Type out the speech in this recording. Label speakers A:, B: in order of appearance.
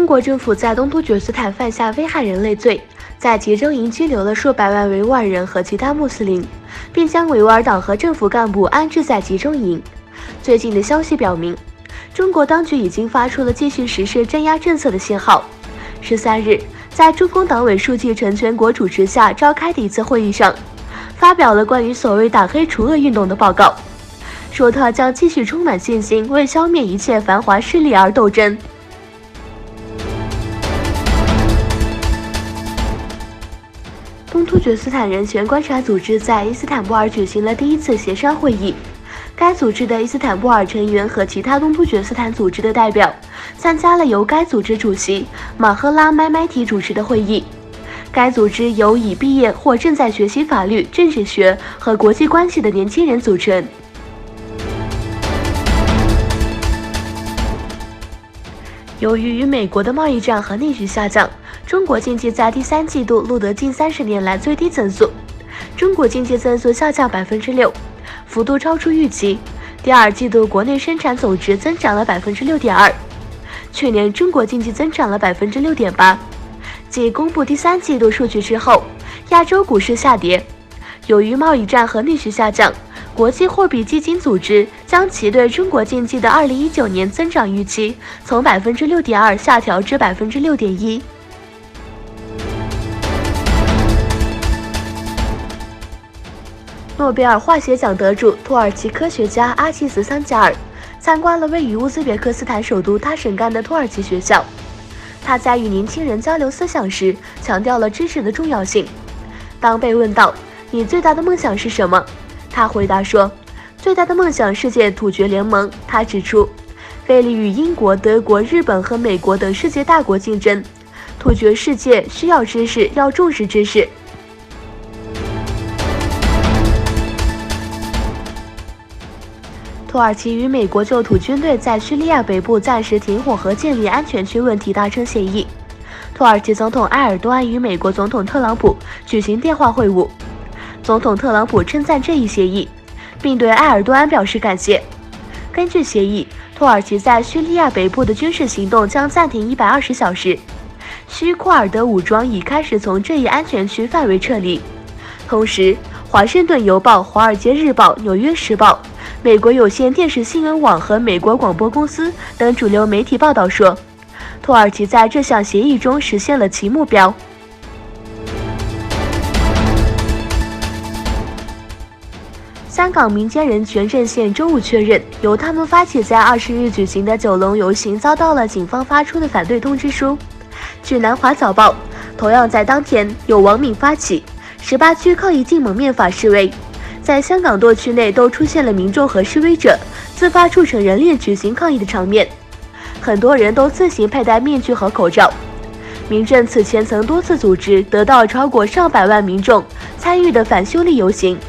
A: 国政府在东突厥斯坦犯下危害人类罪，在集中营拘留了数百万维吾尔人和其他穆斯林，并将维吾尔党和政府干部安置在集中营。最近的消息表明，中国当局已经发出了继续实施镇压政策的信号。13日，在中共党委书记陈全国主持下召开的一次会议上，发表了关于所谓打黑除恶运动的报告，说他将继续充满信心，为消灭一切反华势力而斗争。东突厥斯坦人权观察组织在伊斯坦布尔举行了第一次协商会议。该组织的伊斯坦布尔成员和其他东突厥斯坦组织的代表参加了由该组织主席马赫拉麦麦提主持的会议。该组织由已毕业或正在学习法律、政治学和国际关系的年轻人组成。由于与美国的贸易战和内需下降，中国经济在第三季度录得近30年来最低增速。中国经济增速下降6%，幅度超出预期。第二季度国内生产总值增长了6.2%，去年中国经济增长了6.8%。继公布第三季度数据之后，亚洲股市下跌。由于贸易战和内需下降，国际货币基金组织将其对中国经济的2019年增长预期从6.2%下调至6.1%。诺贝尔化学奖得主土耳其科学家阿齐兹·桑加尔参观了位于乌兹别克斯坦首都他什干的土耳其学校。他在与年轻人交流思想时，强调了知识的重要性。当被问到“你最大的梦想是什么”，他回答说：“最大的梦想是建突厥联盟。”他指出，为了与英国、德国、日本和美国等世界大国竞争，突厥世界需要知识，要重视知识。土耳其与美国就土军队在叙利亚北部暂时停火和建立安全区问题达成协议。土耳其总统埃尔多安与美国总统特朗普举行电话会晤，总统特朗普称赞这一协议，并对埃尔多安表示感谢。根据协议，土耳其在叙利亚北部的军事行动将暂停120小时，叙库尔德武装已开始从这一安全区范围撤离。同时，华盛顿邮报、华尔街日报、纽约时报、美国有线电视新闻网和美国广播公司等主流媒体报道说，土耳其在这项协议中实现了其目标。香港民间人权阵线周五确认，由他们发起在20日举行的九龙游行遭到了警方发出的反对通知书。据南华早报，同样在当天，有网民发起18区抗议禁蒙面法示威。在香港多区内都出现了民众和示威者自发筑成人链举行抗议的场面，很多人都自行佩戴面具和口罩。民政此前曾多次组织得到超过上百万民众参与的反修例游行。